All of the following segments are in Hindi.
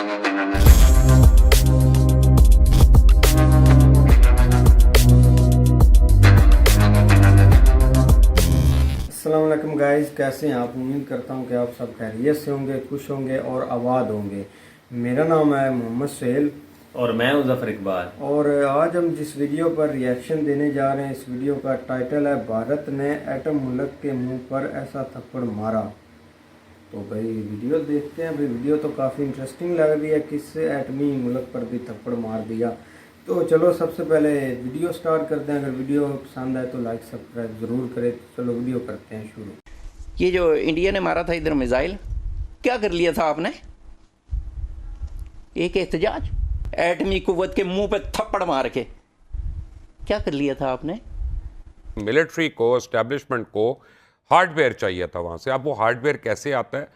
अस्सलामुअलैकुम गाइस, कैसे हैं आप। उम्मीद करता हूं कि आप सब खैरियत से होंगे, खुश होंगे और आबाद होंगे। मेरा नाम है मोहम्मद सुहेल और मैं हूं ज़फ़र इकबाल। और आज हम जिस वीडियो पर रिएक्शन देने जा रहे हैं, इस वीडियो का टाइटल है भारत ने एटम मुल्क के मुंह पर ऐसा थप्पड़ मारा। तो भाई वीडियो देखते हैं। भाई वीडियो तो काफ़ी इंटरेस्टिंग लग रही है, किससे एटमी मुल्क पर भी थप्पड़ मार दिया। तो चलो सबसे पहले वीडियो स्टार्ट करते हैं। अगर वीडियो पसंद आए तो लाइक सब्सक्राइब ज़रूर करें। चलो वीडियो करते हैं शुरू। ये जो इंडिया ने मारा था इधर मिसाइल, क्या कर लिया था आपने? एक एहतजाज, एटमी कुव्वत के मुंह पे थप्पड़ मार के क्या कर लिया था आपने? मिलिट्री को, एस्टेब्लिशमेंट को हार्डवेयर चाहिए था वहाँ से। अब वो हार्डवेयर कैसे आता है?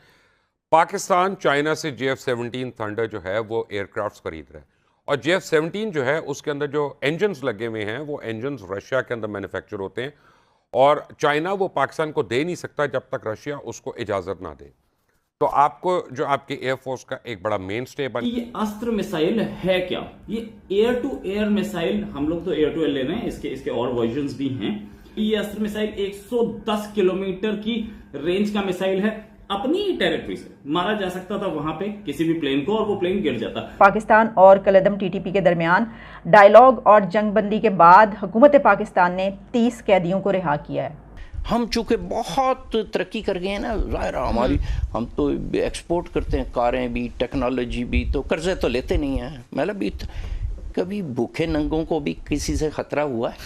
पाकिस्तान चाइना से JF-17 थंडर जो है वो एयरक्राफ्ट्स खरीद रहा है, और JF-17 जो है उसके अंदर जो इंजन्स लगे हुए हैं वो इंजन्स रशिया के अंदर मैन्युफैक्चर होते हैं, और चाइना वो पाकिस्तान को दे नहीं सकता जब तक रशिया उसको इजाज़त ना दे। तो आपको जो आपकी एयरफोर्स का एक बड़ा मेन स्टे बन, ये अस्त्र मिसाइल है क्या? ये एयर टू एयर मिसाइल, हम लोग तो एयर टू एयर ले रहे हैं, इसके और वर्जन्स भी हैं। ये अस्त्र मिसाइल 110 किलोमीटर की रेंज का मिसाइल है। अपनी टेरिटरी से मारा जा सकता था वहां पे किसी भी प्लेन को, और वो प्लेन गिर जाता। पाकिस्तान और कलअदम TTP के दरमियान डायलॉग और जंगबंदी के बाद हुकूमत पाकिस्तान ने 30 कैदियों को रिहा किया है। हम चूँकि बहुत तरक्की कर गए हैं ना, ज़ाहिर है हमारी, हम तो एक्सपोर्ट करते हैं, कारें भी, टेक्नोलॉजी भी, तो कर्जे तो लेते नहीं हैं। मतलब भी कभी भूखे नंगों को भी किसी से ख़तरा हुआ है?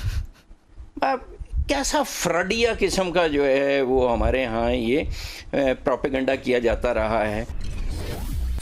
कैसा फ्रडिया किस्म का जो है वो हमारे यहाँ ये प्रोपेगेंडा किया जाता रहा है।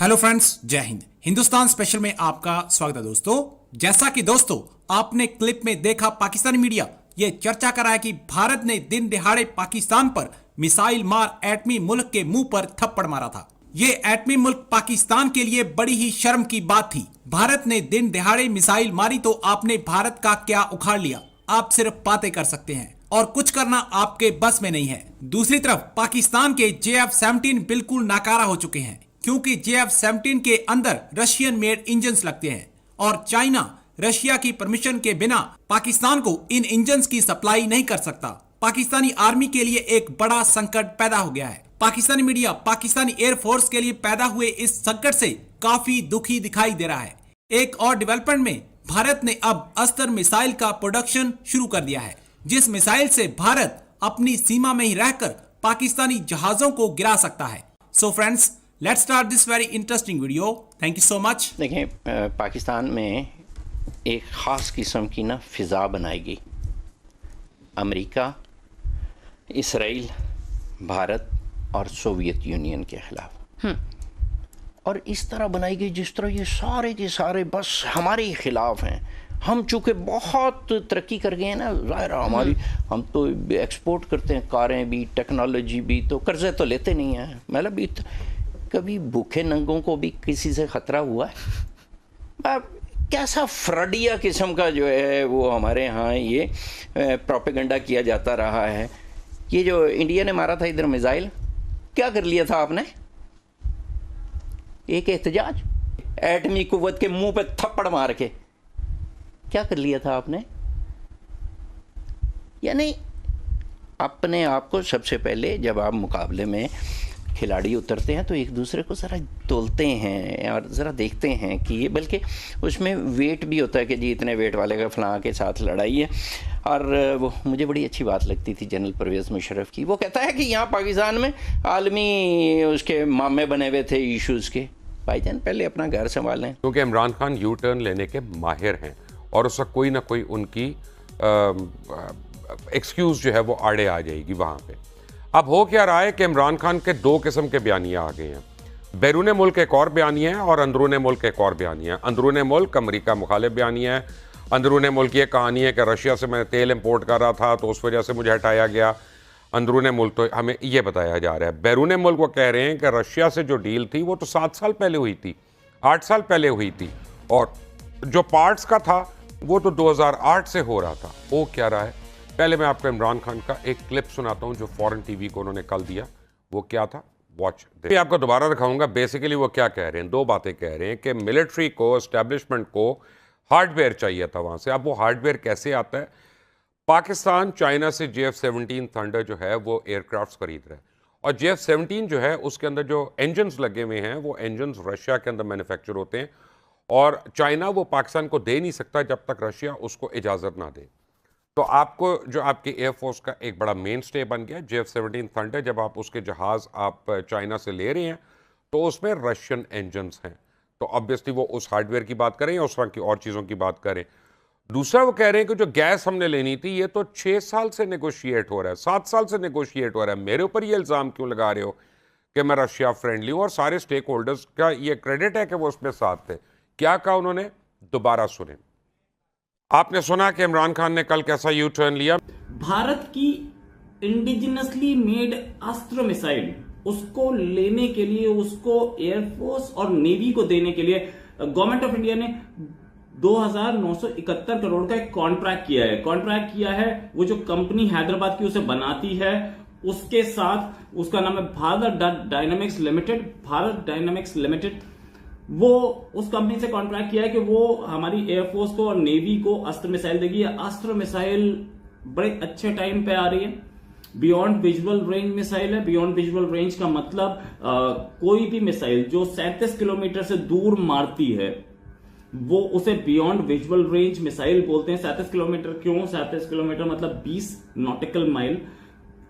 हेलो फ्रेंड्स, जय हिंद। हिंदुस्तान स्पेशल में आपका स्वागत है दोस्तों। जैसा कि दोस्तों आपने क्लिप में देखा, पाकिस्तानी मीडिया ये चर्चा कर रहा है कि भारत ने दिन दिहाड़े पाकिस्तान पर मिसाइल मार एटमी मुल्क के मुंह पर थप्पड़ मारा था। ये एटमी मुल्क पाकिस्तान के लिए बड़ी ही शर्म की बात थी। भारत ने दिन दिहाड़े मिसाइल मारी तो आपने भारत का क्या उखाड़ लिया? आप सिर्फ बातें कर सकते हैं और कुछ करना आपके बस में नहीं है। दूसरी तरफ पाकिस्तान के JF-17 बिल्कुल नाकारा हो चुके हैं, क्योंकि JF-17 के अंदर रशियन मेड इंजन्स लगते हैं, और चाइना रशिया की परमिशन के बिना पाकिस्तान को इन इंजन्स की सप्लाई नहीं कर सकता। पाकिस्तानी आर्मी के लिए एक बड़ा संकट पैदा हो गया है। पाकिस्तानी मीडिया पाकिस्तानी एयरफोर्स के लिए पैदा हुए इस संकट से काफी दुखी दिखाई दे रहा है। एक और डेवलपमेंट में भारत ने अब अस्त्र मिसाइल का प्रोडक्शन शुरू कर दिया है, जिस मिसाइल से भारत अपनी सीमा में ही रहकर पाकिस्तानी जहाजों को गिरा सकता है। So friends, let's start this very interesting video. Thank you so much. देखें, पाकिस्तान में एक ख़ास किस्म की ना फ़िज़ा बनाई गई। अमेरिका, इसराइल, भारत और सोवियत यूनियन के ख़िलाफ़, और इस तरह बनाई गई जिस तरह ये सारे के सारे बस हमारे ही ख़िलाफ़ हैं। हम चूँकि बहुत तरक्की कर गए हैं ना, ज़ाहिर है हमारी, हम तो एक्सपोर्ट करते हैं, कारें भी, टेक्नोलॉजी भी, तो कर्जे तो लेते नहीं हैं। मतलब भी कभी भूखे नंगों को भी किसी से ख़तरा हुआ है? कैसा फ्रडिया किस्म का जो है वो हमारे यहाँ ये प्रोपेगेंडा किया जाता रहा है। ये जो इंडिया ने मारा था इधर मिसाइल, क्या कर लिया था आपने? एक एहतजाज, एटमी कुव्वत के मुंह पे थप्पड़ मार के क्या कर लिया था आपने? यानी अपने आप को सबसे पहले, जब आप मुकाबले में खिलाड़ी उतरते हैं तो एक दूसरे को ज़रा तोलते हैं और ज़रा देखते हैं कि ये, बल्कि उसमें वेट भी होता है कि जी इतने वेट वाले का फ़लाँ के साथ लड़ाई है। और वो मुझे बड़ी अच्छी बात लगती थी जनरल परवेज़ मुशर्रफ की। वो कहता है कि यहाँ पाकिस्तान में आलमी उसके मामे बने हुए थे इशूज़ के। भाईजान पहले अपना घर संभालें। क्योंकि इमरान खान यू टर्न लेने के माहिर हैं, और उसका कोई ना कोई उनकी एक्सक्यूज़ जो है वो आड़े आ जाएगी वहाँ पे। अब हो क्या रहा है कि इमरान खान के दो किस्म के बयानिया आ गए हैं। बैरून मुल्क एक और बयानिया है और अंदरून मुल्क एक और बयानिया है। अंदरून मुल्क अमेरिका मुखालिफ बयानिया है। अंदरून मुल्क ये कहानी है कि रशिया से मैं तेल इंपोर्ट कर रहा था तो उस वजह से मुझे हटाया गया। अंदरून मुल्क तो हमें ये बताया जा रहा है। बैरून मुल्क वो कह रहे हैं कि रशिया से जो डील थी वो तो 7 साल पहले हुई थी, 8 साल पहले हुई थी, और जो पार्ट्स का था वो तो 2008 से हो रहा था। वो क्या रहा है, पहले मैं आपको इमरान खान का एक क्लिप सुनाता हूं जो फॉरेन टीवी को उन्होंने कल दिया। वो क्या था वॉच। मैं आपको दोबारा दिखाऊंगा बेसिकली वो क्या कह रहे हैं। दो बातें कह रहे हैं कि मिलिट्री को, एस्टेब्लिशमेंट को हार्डवेयर चाहिए था वहाँ से। अब वो हार्डवेयर कैसे आता है? पाकिस्तान चाइना से JF-17 थंडर जो है वो एयरक्राफ्ट्स खरीद रहा है, और JF-17 जो है उसके अंदर जो इंजन्स लगे हुए हैं वो इंजन्स रशिया के अंदर मैन्युफैक्चर होते हैं, और चाइना वो पाकिस्तान को दे नहीं सकता जब तक रशिया उसको इजाज़त ना दे। तो आपको जो आपके एयरफोर्स का एक बड़ा मेन स्टे बन गया JF-17 थंडर, जब आप उसके जहाज़ आप चाइना से ले रहे हैं तो उसमें रशियन इंजन्स हैं, तो ऑब्वियसली वो उस हार्डवेयर की बात करें या उस तरह की और चीज़ों की बात करें। दूसरा वो कह रहे हैं कि जो गैस हमने लेनी थी ये तो 6 साल से नेगोशिएट हो रहा है, 7 साल से नेगोशिएट हो रहा है, मेरे ऊपर ये इल्ज़ाम क्यों लगा रहे हो कि मैं रशिया फ्रेंडली हूँ? और सारे स्टेक होल्डर्स का ये क्रेडिट है कि वो उसमें साथ थे। क्या कहा उन्होंने? दोबारा सुने। आपने सुना कि इमरान खान ने कल कैसा यू टर्न लिया। भारत की इंडिजिनसली मेड अस्त्र मिसाइल, उसको लेने के लिए, उसको एयरफोर्स और नेवी को देने के लिए गवर्नमेंट ऑफ इंडिया ने 2,971 करोड़ का एक कॉन्ट्रैक्ट किया है। कॉन्ट्रैक्ट किया है वो जो कंपनी हैदराबाद की उसे बनाती है उसके साथ, उसका नाम है Bharat dynamics limited. Bharat dynamics limited वो उस कंपनी से कॉन्ट्रैक्ट किया है कि वो हमारी एयरफोर्स को और नेवी को अस्त्र मिसाइल देगी। अस्त्र मिसाइल बड़े अच्छे टाइम पे आ रही है। बियॉन्ड विजुअल रेंज मिसाइल है। बियॉन्ड विजुअल रेंज का मतलब कोई भी मिसाइल जो 37 किलोमीटर से दूर मारती है वो उसे बियॉन्ड विजुअल रेंज मिसाइल बोलते हैं। 37 किलोमीटर क्यों? 37 किलोमीटर मतलब 20 नॉटिकल माइल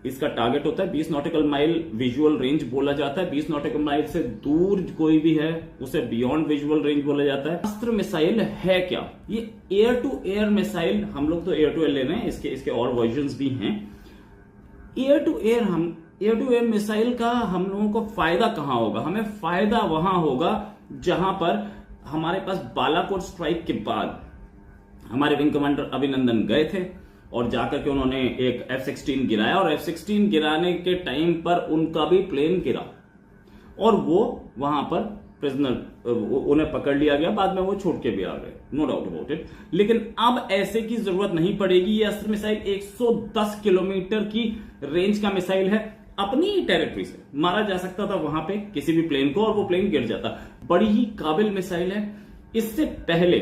इसका टारगेट होता है। 20 नॉटिकल माइल विजुअल रेंज बोला जाता है। 20 नॉटिकल माइल से दूर कोई भी है उसे बियॉन्ड विजुअल रेंज बोला जाता है। अस्त्र मिसाइल है क्या? ये एयर टू एयर मिसाइल, हम लोग तो एयर टू एयर ले रहे हैं, इसके और वर्जन्स भी हैं। एयर टू एयर मिसाइल का हम लोगों को फायदा कहां होगा? हमें फायदा वहां होगा जहां पर हमारे पास बालाकोट स्ट्राइक के बाद हमारे विंग कमांडर अभिनंदन गए थे और जाकर के उन्होंने एक F-16 गिराया, और F-16 गिराने के टाइम पर उनका भी प्लेन गिरा और वो वहां पर प्रिजनर, उन्हें पकड़ लिया गया, बाद में वो छोड़ के भी आ गए, नो डाउट अबाउट इट। लेकिन अब ऐसे की जरूरत नहीं पड़ेगी। ये अस्त्र मिसाइल 110 किलोमीटर की रेंज का मिसाइल है। अपनी ही टेरिटरी से मारा जा सकता था वहां पे किसी भी प्लेन को और वो प्लेन गिर जाता। बड़ी ही काबिल मिसाइल है। इससे पहले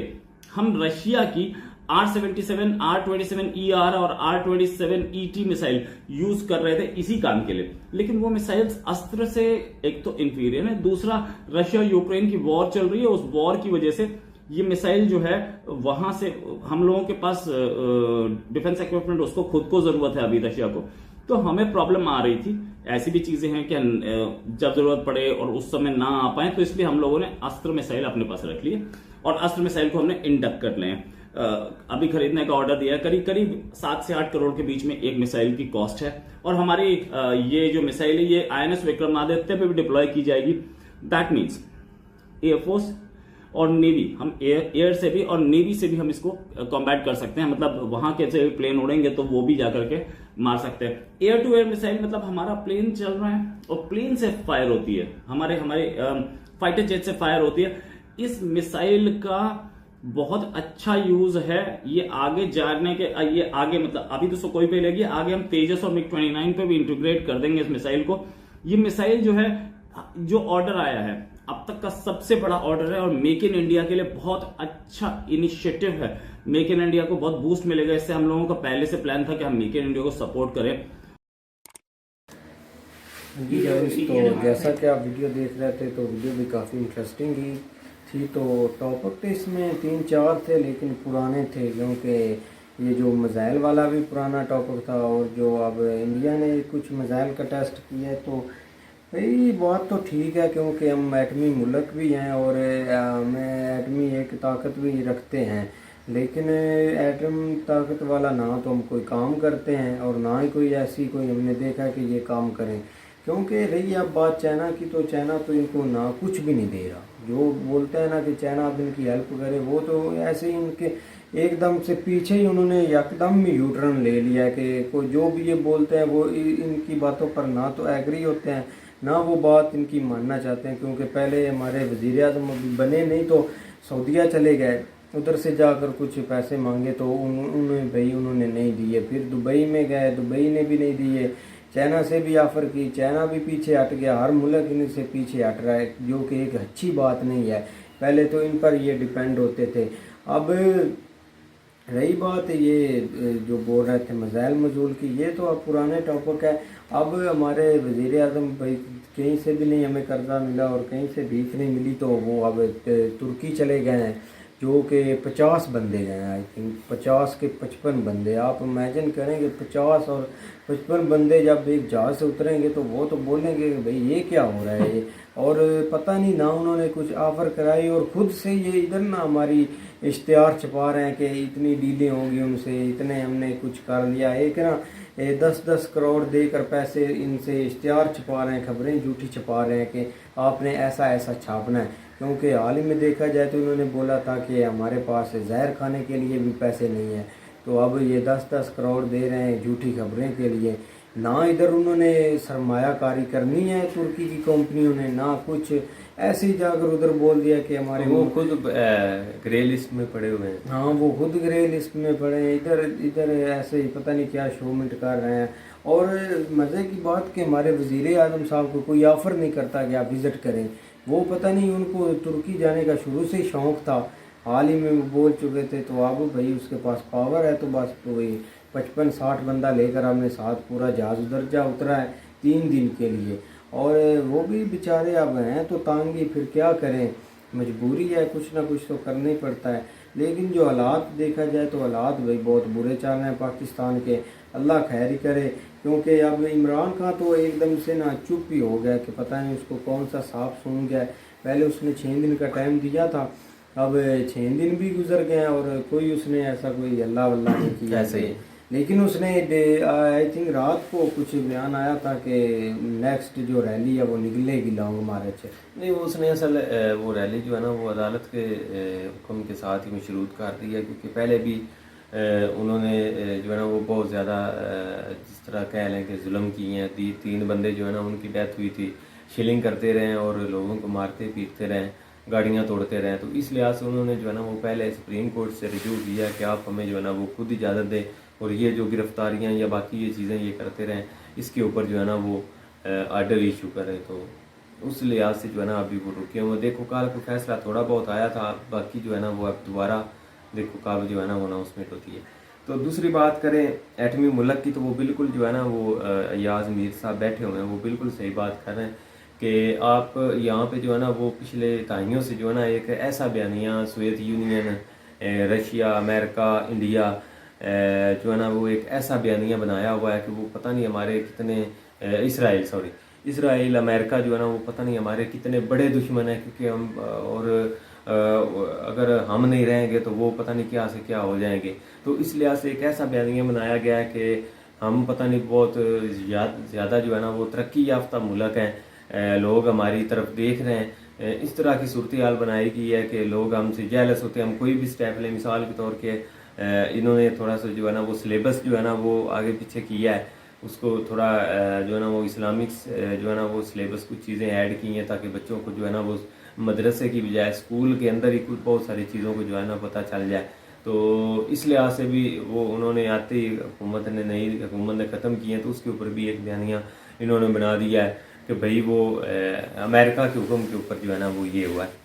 हम रशिया की R-77, R-27ER और R-27ET मिसाइल यूज कर रहे थे इसी काम के लिए, लेकिन वो मिसाइल्स अस्त्र से एक तो इंफीरियर है, दूसरा रशिया यूक्रेन की वॉर चल रही है, उस वॉर की वजह से ये मिसाइल जो है वहां से हम लोगों के पास डिफेंस इक्विपमेंट, उसको खुद को जरूरत है अभी रशिया को, तो हमें प्रॉब्लम आ रही थी। ऐसी भी चीजें हैं कि जब जरूरत पड़े और उस समय ना आ पाए, तो इसलिए हम लोगों ने अस्त्र मिसाइल अपने पास रख लिए और अस्त्र मिसाइल को हमने इंडक्ट कर लिए। अभी खरीदने का ऑर्डर दिया है। करीब करीब 7 से 8 करोड़ के बीच में एक मिसाइल की कॉस्ट है, और हमारी ये जो मिसाइल है ये INS विक्रमादित्य पे भी डिप्लॉय की जाएगी। दैट मीन्स एयरफोर्स और नेवी, हम एयर से भी और नेवी से भी हम इसको कॉम्बैट कर सकते हैं। मतलब वहां के से प्लेन उड़ेंगे तो वो भी जाकर के मार सकते हैं। एयर टू एयर मिसाइल मतलब हमारा प्लेन चल रहा है और प्लेन से फायर होती है, हमारे फाइटर जेट से फायर होती है। इस मिसाइल का बहुत अच्छा यूज है। ये आगे जाने के, ये आगे मतलब अभी तो कोई पे लेगी, आगे हम तेजस और MiG-29 पे भी इंटीग्रेट कर देंगे इस मिसाइल को। ये मिसाइल जो है, जो ऑर्डर आया है अब तक का सबसे बड़ा ऑर्डर है और मेक इन इंडिया के लिए बहुत अच्छा इनिशिएटिव है। मेक इन इंडिया को बहुत बूस्ट मिलेगा इससे। हम लोगों का पहले से प्लान था कि हम मेक इन इंडिया को सपोर्ट करें। जी गाइस, तो जैसा कि आप वीडियो देख रहे थे तो वीडियो भी काफ़ी इंटरेस्टिंग ही थी। तो टॉपिक तो इसमें 3-4 थे लेकिन पुराने थे, क्योंकि ये जो मिसाइल वाला भी पुराना टॉपिक था और जो अब इंडिया ने कुछ मिसाइल का टेस्ट किया है, तो भाई बात तो ठीक है, क्योंकि हम एटमी मुल्क भी हैं और हमें एटमी एक ताकत भी रखते हैं, लेकिन एटम ताकत वाला ना तो हम कोई काम करते हैं और ना ही कोई ऐसी कोई हमने देखा कि ये काम करें। क्योंकि रही अब बात चाइना की, तो चाइना तो इनको ना कुछ भी नहीं दे रहा। जो बोलते हैं ना कि चाइना अब इनकी हेल्प करे, वो तो ऐसे ही इनके एकदम से पीछे ही उन्होंने एकदम ही यूटर्न ले लिया कि कोई जो भी ये बोलते हैं वो इनकी बातों पर ना तो एग्री होते हैं ना वो बात इनकी मानना चाहते हैं। क्योंकि पहले हमारे वज़ीर आज़म अभी बने नहीं तो सऊदीया चले गए, उधर से जाकर कुछ पैसे मांगे तो उन्होंने नहीं दिए। फिर दुबई में गए, दुबई ने भी नहीं दिए। चाइना से भी ऑफ़र की, चाइना भी पीछे हट गया, हर मुल्क इनसे पीछे हट रहा है, जो कि एक अच्छी बात नहीं है। पहले तो इन पर ये डिपेंड होते थे। अब रही बात ये जो बोल रहे थे मज़ाइल मजूल की, ये तो अब पुराने टॉपिक है। अब हमारे वज़ीर आज़म भाई कहीं से भी नहीं हमें कर्जा मिला और कहीं से भीख नहीं मिली, तो वो अब तुर्की चले गए हैं, जो कि 50 बंदे गए हैं, आई थिंक 50 के 55 बंदे। आप इमेजिन करेंगे 50 और 55 बंदे जब एक जहाज़ से उतरेंगे तो वो तो बोलेंगे कि भाई ये क्या हो रहा है ये। और पता नहीं ना उन्होंने कुछ ऑफ़र कराई और ख़ुद से ये इधर ना हमारी इश्तिहार छपा रहे हैं कि इतनी डीलें होंगी उनसे, इतने हमने कुछ कर लिया। एक ना 10-10 करोड़ देकर पैसे इनसे इश्तिहार छपा रहे हैं, खबरें झूठी छपा रहे हैं कि आपने ऐसा ऐसा छापना है। क्योंकि हाल ही में देखा जाए तो उन्होंने बोला था कि हमारे पास जहर खाने के लिए भी पैसे नहीं हैं, तो अब ये 10-10 करोड़ दे रहे हैं झूठी खबरें के लिए। ना इधर उन्होंने सरमायाकारी करनी है तुर्की की कंपनियों ने, ना कुछ, ऐसे ही जाकर उधर बोल दिया कि हमारे वो खुद ग्रे लिस्ट में पड़े हुए हैं। हाँ, वो खुद ग्रे लिस्ट में पड़े हैं, इधर ऐसे ही पता नहीं क्या शो मिट कर रहे हैं। और मज़े की बात कि हमारे वज़ीर आज़म साहब को कोई ऑफ़र नहीं करता कि आप विज़िट करें। वो पता नहीं उनको तुर्की जाने का शुरू से ही शौक़ था, हाल ही में वो बोल चुके थे। तो अब भाई उसके पास पावर है, तो बस तो वही 55-60 बंदा लेकर हमने साथ पूरा जहाज़ उधर जा उतरा है 3 दिन के लिए। और वो भी बेचारे अब हैं तो तांगी, फिर क्या करें, मजबूरी है, कुछ ना कुछ तो करना ही पड़ता है। लेकिन जो हालात देखा जाए तो हालात भाई बहुत बुरे चल रहे हैं पाकिस्तान के, अल्लाह खैर ही करे। क्योंकि अब इमरान खान तो एकदम से ना चुप ही हो गया कि पता नहीं उसको कौन सा सांप सूंघ गया। पहले उसने 6 दिन का टाइम दिया था, अब 6 दिन भी गुजर गए और कोई उसने ऐसा कोई अल्लाह वल्लाह नहीं किया। ऐसे लेकिन उसने आई थिंक रात को कुछ बयान आया था कि नेक्स्ट जो रैली है वो निकलेगी लॉन्ग मार्च। नहीं, वो उसने असल वो रैली जो है ना वो अदालत के हुक्म के साथ ही मशरूत कर दी है, क्योंकि पहले भी उन्होंने जो है ना वो बहुत ज़्यादा जिस तरह कह लें कि जुल्म किए हैं। 3 बंदे जो है ना उनकी डेथ हुई थी, शिलिंग करते रहे और लोगों को मारते पीटते रहे, गाड़ियाँ तोड़ते रहे। तो इस लिहाज से उन्होंने जो है ना वो पहले सुप्रीम कोर्ट से रिजू किया कि आप हमें जो है ना वो खुद इजाज़त दें और ये जो गिरफ्तारियाँ या बाकी ये चीज़ें ये करते रहें, इसके ऊपर जो है ना वो आर्डर इशू करें। तो उस लिहाज से जो है ना अभी वो रुके हुए। देखो कल को फैसला थोड़ा बहुत आया था, बाकी जो है ना वो अब दोबारा देखो कब जो है ना वो अनाउंसमेंट होती है। तो दूसरी बात करें एटमी मुल्क की, तो वो बिल्कुल जो है ना वो अयाज मीर साहब बैठे हुए हैं, वो बिल्कुल सही बात कर रहे हैं कि आप यहाँ पे जो है ना वो पिछले दहाइयों से जो है ना एक ऐसा बयानिया Soviet Union, Russia, America, India जो है ना वो एक ऐसा बयानिया बनाया हुआ है कि वो पता नहीं हमारे कितने इसराइल अमेरिका जो है ना वो पता नहीं हमारे कितने बड़े दुश्मन हैं, क्योंकि हम और अगर हम नहीं रहेंगे तो वो पता नहीं क्या से क्या हो जाएंगे। तो इस लिहाज से एक ऐसा बयानिया बनाया गया है कि हम पता नहीं बहुत ज़्यादा जो है ना वो तरक्की याफ्ता मुल्क हैं, लोग हमारी तरफ देख रहे हैं। इस तरह की सूरत हाल बनाई गई है कि लोग हमसे जेलस होते हैं, हम कोई भी स्टेप लें। मिसाल के तौर के इन्होंने थोड़ा सा जो है ना वो सिलेबस जो है ना वो आगे पीछे किया है, उसको थोड़ा जो है ना वो इस्लामिक्स जो है ना वो सिलेबस कुछ चीज़ें ऐड की हैं ताकि बच्चों को जो है ना वो मदरसे की बजाय स्कूल के अंदर ही कुछ बहुत सारी चीज़ों को जो है ना पता चल जाए। तो इस लिहाज से भी वो उन्होंने आते ही नई हुकूमत ने ख़त्म किए हैं, तो उसके ऊपर भी एक बयानिया इन्होंने बना दिया है कि भाई वो अमेरिका के हुक्म के ऊपर जो है ना वो ये हुआ है।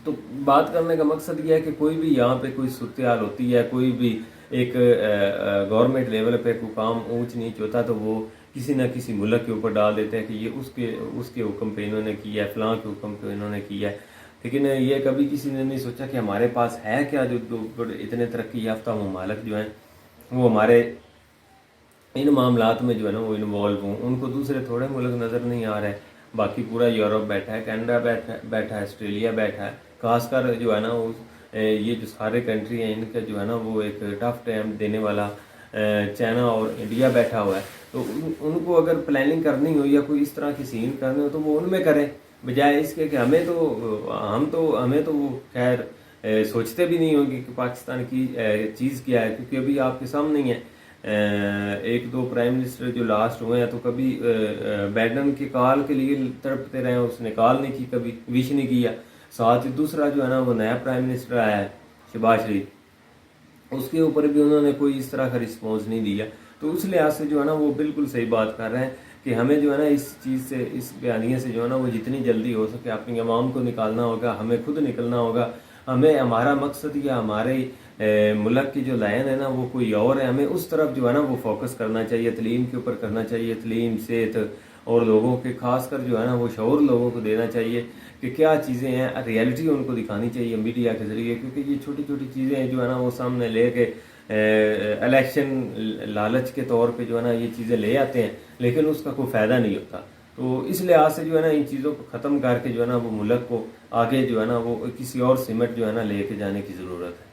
तो बात करने का मकसद ये है कि कोई भी यहाँ पे कोई सूरत हाल होती है, कोई भी एक गवर्नमेंट लेवल पे कोई काम ऊंच नीच होता तो वो किसी न किसी मुल्क के ऊपर डाल देते हैं कि ये उसके हुक्म पे इन्होंने किया है, फलां के हुक्म पे इन्होंने किया है। लेकिन ये कभी किसी ने नहीं सोचा कि हमारे पास है क्या जो इतने तरक्की याफ्ता ममालिक जो हैं वो हमारे इन मामलात में जो है ना वो इन्वॉल्व हों। उनको दूसरे थोड़े मुल्क नज़र नहीं आ रहे, बाकी पूरा यूरोप बैठा है, कनाडा बैठा है, ऑस्ट्रेलिया बैठा है। खासकर जो है ना वो ये जो सारे कंट्री हैं इनका जो है ना वो एक टफ टाइम देने वाला चाइना और इंडिया बैठा हुआ है। तो उनको अगर प्लानिंग करनी हो या कोई इस तरह की सीन करनी हो तो वो उनमें करें, बजाय इसके कि हमें तो वो खैर सोचते भी नहीं होंगे कि पाकिस्तान की चीज़ क्या है, क्योंकि अभी आपके सामने ही है 1-2 प्राइम मिनिस्टर जो लास्ट हुए हैं तो कभी बाइडेन के कॉल के लिए तड़पते रहे, उसने कॉल नहीं की, कभी विश नहीं किया। साथ ही दूसरा जो है ना वो नया प्राइम मिनिस्टर आया है शहबाज शरीफ, उसके ऊपर भी उन्होंने कोई इस तरह का रिस्पॉन्स नहीं दिया। तो उस लिहाज से जो है ना वो बिल्कुल सही बात कर रहे हैं कि हमें जो है ना इस चीज़ से, इस बयानिए से जो है ना वो जितनी जल्दी हो सके अपनी अवाम को निकालना होगा, हमें खुद निकलना होगा। हमें हमारा मकसद या हमारे मुल्क की जो लाइन है ना वो कोई और है, हमें उस तरफ जो है ना वो फोकस करना चाहिए, तलीम के ऊपर करना चाहिए, तलीम, सेहत और लोगों के खासकर जो है ना वो शऊर लोगों को देना चाहिए कि क्या चीज़ें हैं, रियलिटी उनको दिखानी चाहिए मीडिया के ज़रिए, क्योंकि ये छोटी छोटी चीज़ें जो है ना वो सामने ले के इलेक्शन लालच के तौर पे जो है ना ये चीज़ें ले आते हैं, लेकिन उसका कोई फ़ायदा नहीं होता। तो इस लिहाज से जो है ना इन चीज़ों को ख़त्म करके जो है ना वो मुल्क को आगे जो है ना वो किसी और सिमट जो है ना लेके जाने की ज़रूरत है।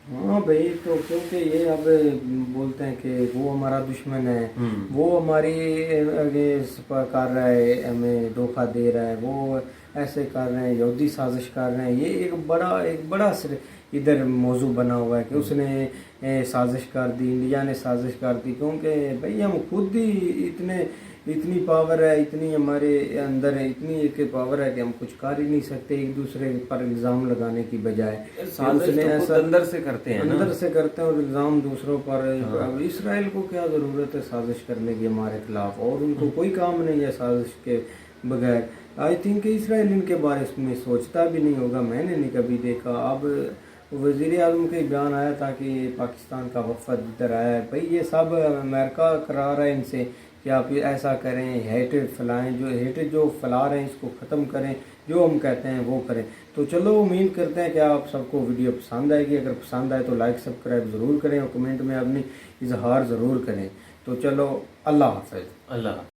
हाँ भाई, तो क्योंकि ये अब बोलते हैं कि वो हमारा दुश्मन है, वो हमारी अगेंस्ट कर रहा है, हमें धोखा दे रहा है, वो ऐसे कर रहे हैं, यहूदी साजिश कर रहे हैं। ये एक बड़ा इधर मौजू बना हुआ है कि उसने साजिश कर दी, इंडिया ने साजिश कर दी, क्योंकि भाई हम खुद ही इतनी पावर है, इतनी हमारे अंदर है, इतनी एक पावर है कि हम कुछ कर ही नहीं सकते एक दूसरे पर इल्ज़ाम लगाने की बजाय। उसने ऐसा अंदर से करते हैं ना, अंदर से करते हैं और इल्ज़ाम दूसरों पर। अब इसराइल को क्या ज़रूरत है साजिश करने की हमारे खिलाफ, और उनको कोई काम नहीं है साजिश के बगैर। आई थिंक इसराइल इनके बारे में सोचता भी नहीं होगा, मैंने नहीं कभी देखा। अब वज़ीर आज़म के बयान आया था कि पाकिस्तान का वफ़द इधर आया है, भाई ये सब अमेरिका करा रहा है इनसे कि आप ऐसा करें, हेट फैलाएं, जो हेट जो फैला रहे हैं इसको ख़त्म करें, जो हम कहते हैं वो करें। तो चलो उम्मीद करते हैं कि आप सबको वीडियो पसंद आएगी। अगर पसंद आए तो लाइक सब्सक्राइब ज़रूर करें और कमेंट में अपनी इजहार ज़रूर करें। तो चलो, अल्लाह हाफ़िज़। अल्लाह।